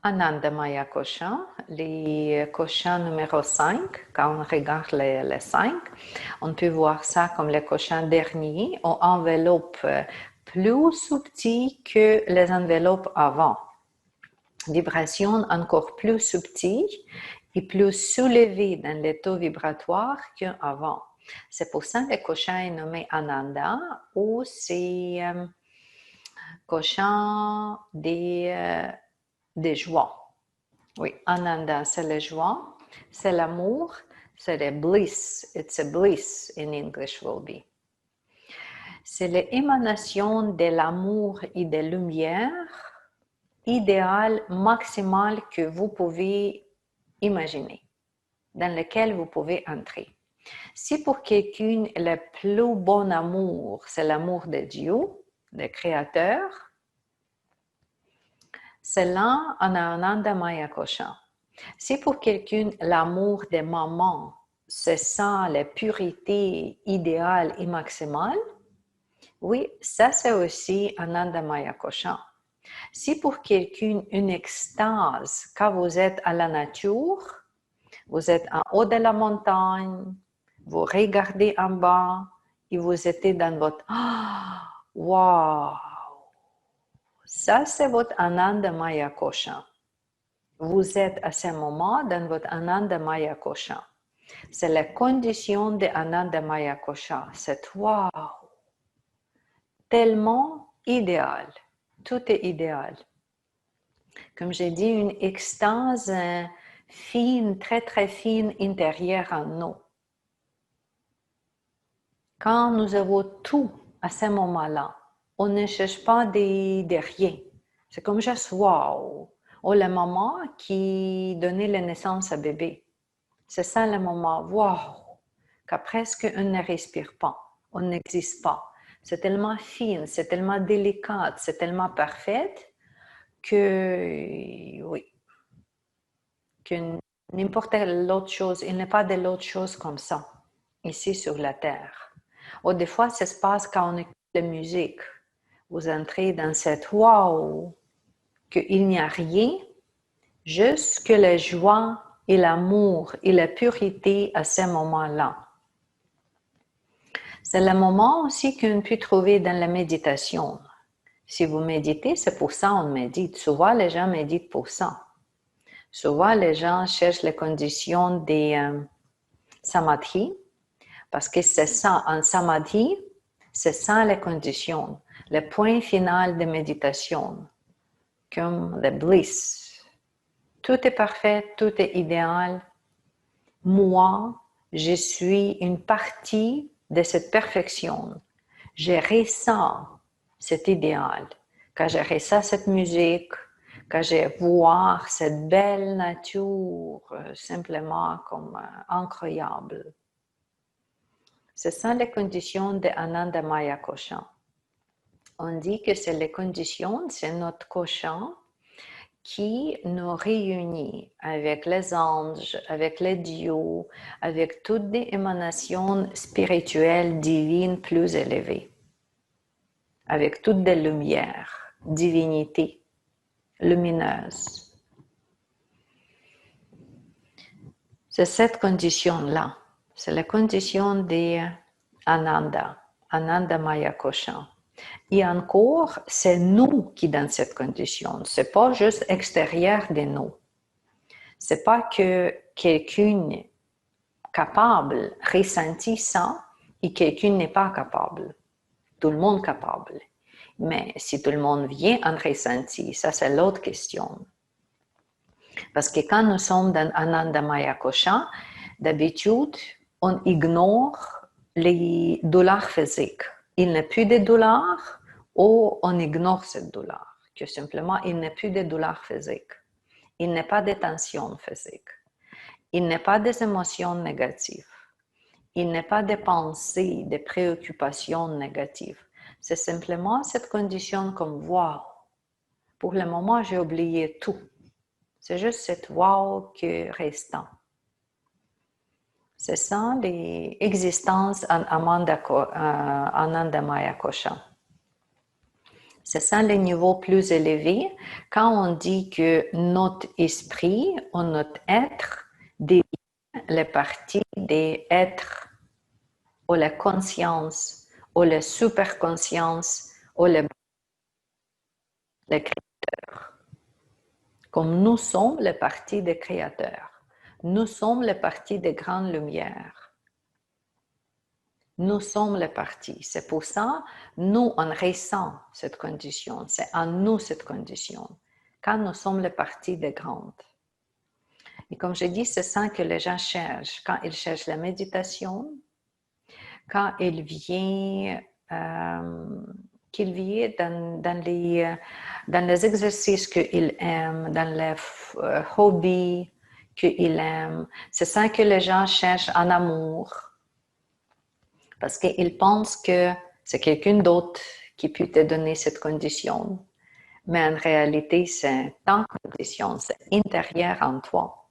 Anandamaya Kosha, les koshas numéro 5, quand on regarde les 5, on peut voir ça comme les koshas derniers aux enveloppes plus subtiles que les enveloppes avant. Vibration encore plus subtile et plus soulevée dans les taux vibratoires qu'avant. C'est pour ça que le kosha est nommé Ananda ou c'est kosha des joies. Oui, Ananda, c'est la joie, c'est l'amour, c'est le bliss. It's a bliss in English will be. C'est l'émanation de l'amour et de la lumière idéale, maximale que vous pouvez imaginer, dans lequel vous pouvez entrer. Si pour quelqu'un, le plus bon amour, c'est l'amour de Dieu, le Créateur, c'est là en Anandamaya Kosha. Si pour quelqu'un, l'amour de maman, c'est ça la pureté idéale et maximale, oui, ça c'est aussi Anandamaya Kosha. Si pour quelqu'un, une extase, quand vous êtes à la nature, vous êtes en haut de la montagne, vous regardez en bas et vous êtes dans votre « Wow !» Ça, c'est votre Anandamaya Kosha. Vous êtes à ce moment dans votre Anandamaya Kosha. C'est la condition de Anandamaya Kosha. C'est « Wow !» Tellement idéal. Tout est idéal. Comme j'ai dit, une extase fine, très très fine intérieure en nous. Quand nous avons tout à ce moment-là, on ne cherche pas de rien. C'est comme juste wow. Ou la maman qui donnait la naissance à bébé. C'est ça le moment wow. Qu'après on ne respire pas, on n'existe pas. C'est tellement fine, c'est tellement délicat, c'est tellement parfait que oui. Que n'importe quelle autre chose, il n'y a pas de l'autre chose comme ça, ici sur la Terre. Ou des fois, ça se passe quand on écoute la musique. Vous entrez dans cette wow, qu'il n'y a rien, juste que la joie et l'amour et la pureté à ce moment-là. C'est le moment aussi qu'on peut trouver dans la méditation. Si vous méditez, c'est pour ça qu'on médite. Souvent, les gens méditent pour ça. Souvent, les gens cherchent les conditions des samadhi, parce que c'est ça, en samadhi, c'est ça les conditions, le point final de méditation, comme le bliss. Tout est parfait, tout est idéal. Moi, je suis une partie de cette perfection. Je ressens cet idéal. Quand je ressens cette musique, quand je vois cette belle nature, simplement comme incroyable. C'est ça les conditions de Anandamaya Kosha. On dit que c'est les conditions, c'est notre Kosha qui nous réunit avec les anges, avec les dieux, avec toutes les émanations spirituelles divines plus élevées, avec toutes les lumières, divinité, lumineuse. C'est cette condition-là, c'est la condition de Ananda, Anandamaya Kosha. Et encore, c'est nous qui dans cette condition. C'est pas juste extérieur de nous. C'est pas que quelqu'un capable ressentit ça et quelqu'un n'est pas capable. Tout le monde est capable. Mais si tout le monde vient en ressenti, ça c'est l'autre question. Parce que quand nous sommes dans Anandamaya Kosha, d'habitude, on ignore les douleurs physiques. Il n'y a plus de douleurs ou on ignore cette douleur. Que simplement, il n'y a plus de douleurs physiques. Il n'y a pas de tension physique. Il n'y a pas des émotions négatives. Il n'y a pas de pensées, de préoccupations négatives. C'est simplement cette condition comme wow. Pour le moment, j'ai oublié tout. C'est juste cette wow qui restant. C'est ça l'existence en Anandamaya Kosha. C'est ça le niveau plus élevé. Quand on dit que notre esprit ou notre être devient les parties des êtres ou la conscience ou la superconscience ou le créateur. Comme nous sommes les parties des créateurs. Nous sommes les parties des grandes lumières. Nous sommes les parties. C'est pour ça, nous, on ressent cette condition. C'est en nous cette condition. Quand nous sommes les parties des grandes. Et comme je dis, c'est ça que les gens cherchent. Quand ils cherchent la méditation, quand ils viennent, qu'ils viennent dans les exercices qu'ils aiment, dans les hobbies qu'ils aiment. C'est ça que les gens cherchent en amour. Parce qu'ils pensent que c'est quelqu'un d'autre qui peut te donner cette condition. Mais en réalité, c'est ta condition, c'est intérieur en toi.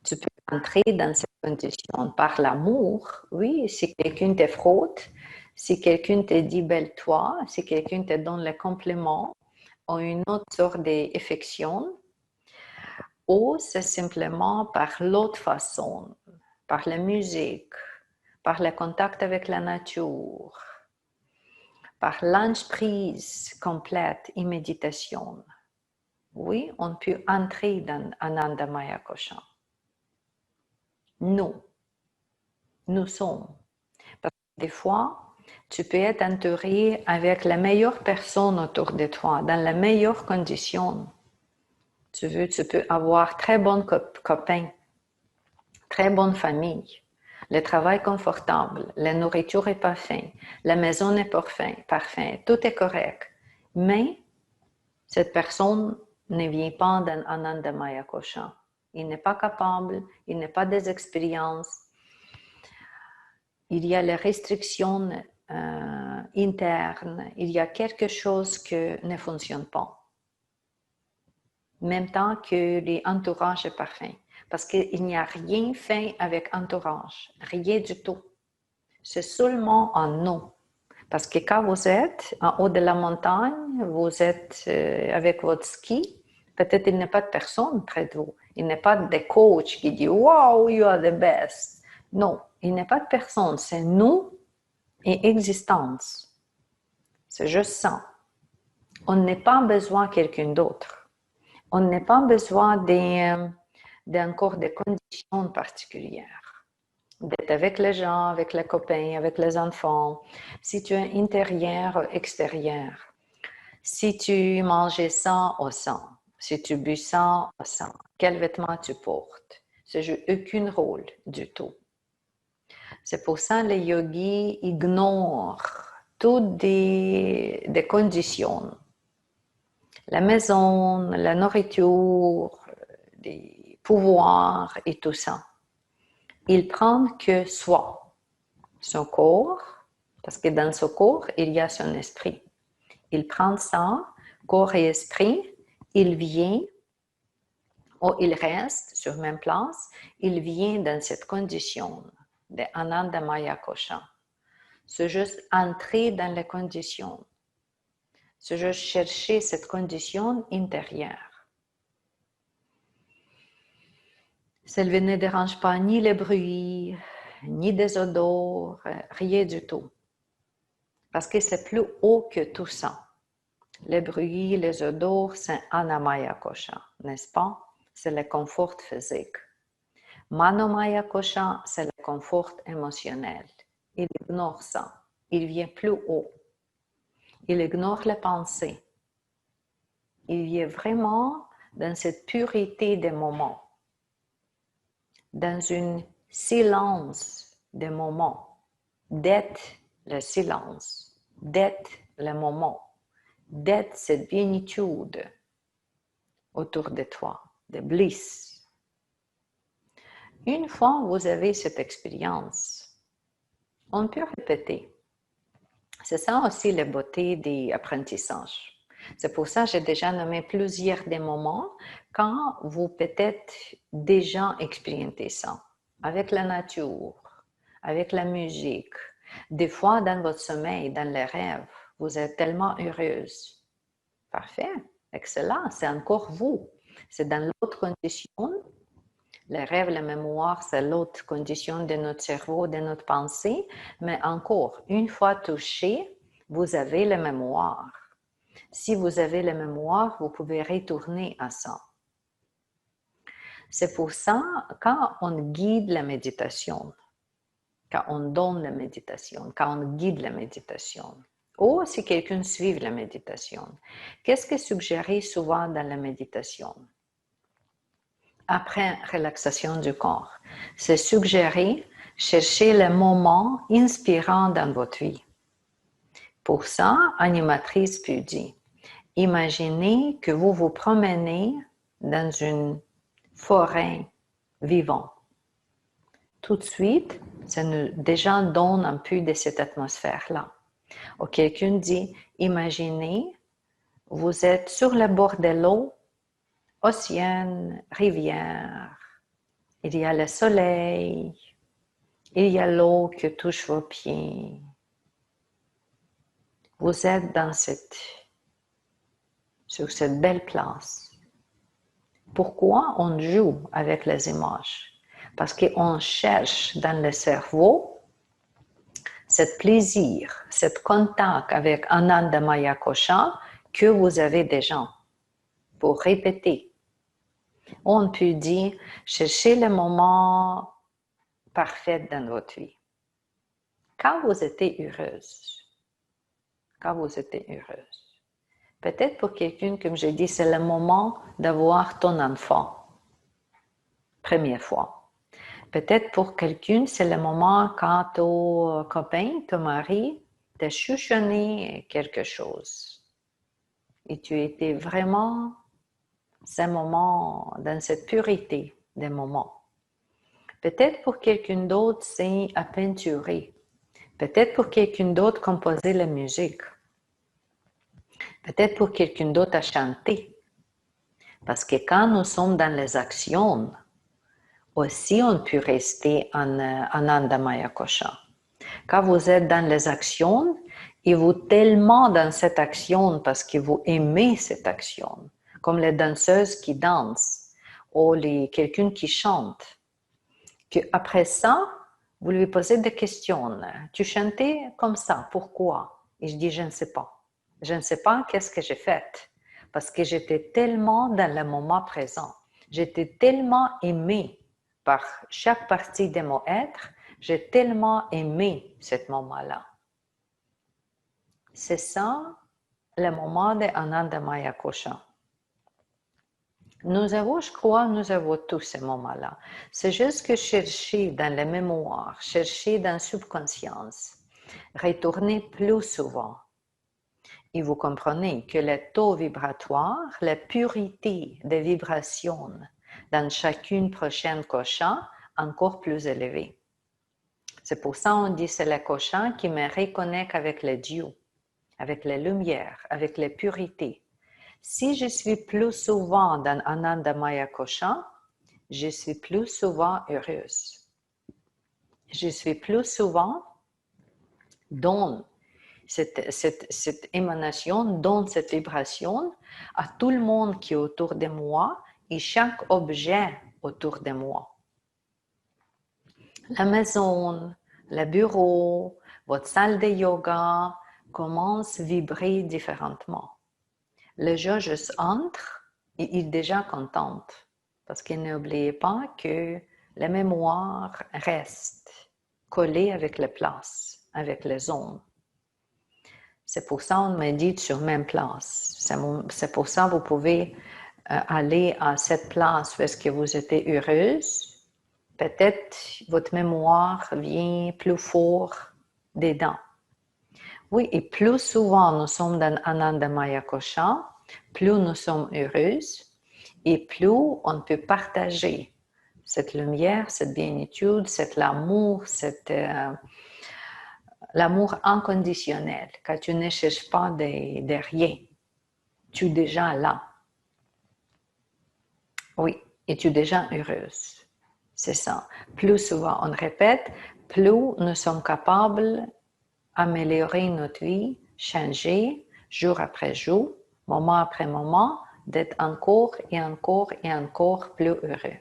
Tu peux entrer dans cette condition par l'amour, oui, si quelqu'un te frotte, si quelqu'un te dit belle toi, si quelqu'un te donne le compliment ou une autre sorte d'affection, ou c'est simplement par l'autre façon, par la musique, par le contact avec la nature, par l'entreprise complète et méditation. Oui, on peut entrer dans Ananda Maya Kosha. Nous sommes. Parce que des fois, tu peux être entouré avec la meilleure personne autour de toi, dans la meilleure condition. Tu peux avoir très bons copains, très bonne famille, le travail confortable, la nourriture est parfaite, la maison est parfaite, tout est correct. Mais cette personne ne vient pas dans Ananda Maya Kosha. Il n'est pas capable, il n'a pas des expériences. Il y a les restrictions internes, il y a quelque chose qui ne fonctionne pas. En même temps que l'entourage est parfait. Parce qu'il n'y a rien fait avec entourage, rien du tout. C'est seulement en nous. Parce que quand vous êtes en haut de la montagne, vous êtes avec votre ski, peut-être il n'y a pas de personne près de vous. Il n'y a pas de coach qui dit « Wow, you are the best ». Non, il n'y a pas de personne. C'est nous et existence. C'est juste ça. On n'a pas besoin de quelqu'un d'autre. On n'a pas besoin d'encore des conditions particulières. D'être avec les gens, avec les copains, avec les enfants. Si tu es intérieur ou extérieur. Si tu manges sans ou sans. Si tu bus sans ou sans. Quels vêtements tu portes. Ça joue aucun rôle du tout. C'est pour ça que les yogis ignorent toutes des conditions. La maison, la nourriture, les pouvoirs et tout ça. Ils prennent que soi, son corps, parce que dans ce corps, il y a son esprit. Ils prennent ça, corps et esprit, il vient, ou il reste sur la même place, il vient dans cette condition de Ananda Maya Kosha. C'est juste entrer dans les conditions. C'est juste chercher cette condition intérieure. Ça ne dérange pas ni les bruits, ni des odeurs, rien du tout. Parce que c'est plus haut que tout ça. Les bruits, les odeurs, c'est Anamaya Kosha, n'est-ce pas? C'est le confort physique. Manomaya Kosha, c'est le confort émotionnel. Il ignore ça. Il vient plus haut. Il ignore les pensées. Il vient vraiment dans cette pureté des moments, dans un silence des moments, d'être le silence, d'être le moment, d'être cette bénitude autour de toi, de bliss. Une fois que vous avez cette expérience, on peut répéter. C'est ça aussi la beauté des apprentissages. C'est pour ça que j'ai déjà nommé plusieurs des moments quand vous peut-être déjà expérimentez ça, avec la nature, avec la musique. Des fois, dans votre sommeil, dans les rêves, vous êtes tellement heureuse. Parfait. Excellent. C'est encore vous. C'est dans l'autre condition. Les rêves, la mémoire, c'est l'autre condition de notre cerveau, de notre pensée. Mais encore, une fois touché, vous avez la mémoire. Si vous avez la mémoire, vous pouvez retourner à ça. C'est pour ça, quand on guide la méditation, quand on donne la méditation, quand on guide la méditation, ou si quelqu'un suit la méditation, qu'est-ce qui est suggéré souvent dans la méditation? Après relaxation du corps, c'est suggéré chercher le moment inspirant dans votre vie. Pour ça, animatrice peut dire, imaginez que vous vous promenez dans une forêt vivante. Tout de suite, ça nous déjà donne un peu de cette atmosphère-là. Ou quelqu'un dit, imaginez, vous êtes sur le bord de l'eau, océan, rivière, il y a le soleil, il y a l'eau qui touche vos pieds. Vous êtes sur cette belle place. Pourquoi on joue avec les images? Parce qu'on cherche dans le cerveau ce plaisir, ce contact avec Ananda Maya Kosha que vous avez déjà. Pour répéter, on peut dire, cherchez le moment parfait dans votre vie. Quand vous étiez heureuse, quand vous étiez heureuse. Peut-être pour quelqu'un, comme je dis, c'est le moment d'avoir ton enfant, première fois. Peut-être pour quelqu'un, c'est le moment quand ton copain, ton mari, t'a chuchonné quelque chose. Et tu étais vraiment ce moment, dans cette pureté des moments. Peut-être pour quelqu'un d'autre, c'est à peinturer. Peut-être pour quelqu'un d'autre, composer la musique. Peut-être pour quelqu'un d'autre, à chanter. Parce que quand nous sommes dans les actions, aussi on peut rester en Ananda Maya Kosha. Quand vous êtes dans les actions, et vous tellement dans cette action parce que vous aimez cette action, comme les danseuses qui dansent, ou quelqu'un qui chante, qu'après ça, vous lui posez des questions. Tu chantais comme ça, pourquoi? Et je dis, je ne sais pas. Je ne sais pas qu'est-ce que j'ai fait. Parce que j'étais tellement dans le moment présent. J'étais tellement aimée par chaque partie de mon être. J'ai tellement aimé ce moment-là. C'est ça, le moment de Ananda Maya Kosha. Nous avons, je crois, nous avons tous ces moments-là. C'est juste que chercher dans la mémoire, chercher dans la subconscience, retourner plus souvent. Et vous comprenez que le taux vibratoire, la pureté des vibrations dans chacune prochaine kosha, encore plus élevée. C'est pour ça qu'on dit c'est le kosha qui me reconnecte avec le Dieu, avec la lumière, avec la pureté. Si je suis plus souvent dans Ananda Maya Kosha, je suis plus souvent heureuse. Je suis plus souvent dans cette émanation, dans cette vibration à tout le monde qui est autour de moi et chaque objet autour de moi. La maison, le bureau, votre salle de yoga commence à vibrer différemment. Le jeu juste entre et il est déjà contente parce qu'il n'oubliez pas que la mémoire reste collée avec les places, avec les zones. C'est pour ça qu'on médite sur la même place. C'est pour ça que vous pouvez aller à cette place où est-ce que vous êtes heureuse. Peut-être votre mémoire vient plus fort dedans. Oui, et plus souvent nous sommes dans Ananda Maya Kosha, plus nous sommes heureuses et plus on peut partager cette lumière, cette bénitude, cet amour, l'amour inconditionnel, quand tu ne cherches pas de rien. Tu es déjà là. Oui, et tu es déjà heureuse. C'est ça. Plus souvent on répète, plus nous sommes capables d'améliorer notre vie, changer jour après jour, moment après moment, d'être encore et encore et encore plus heureux.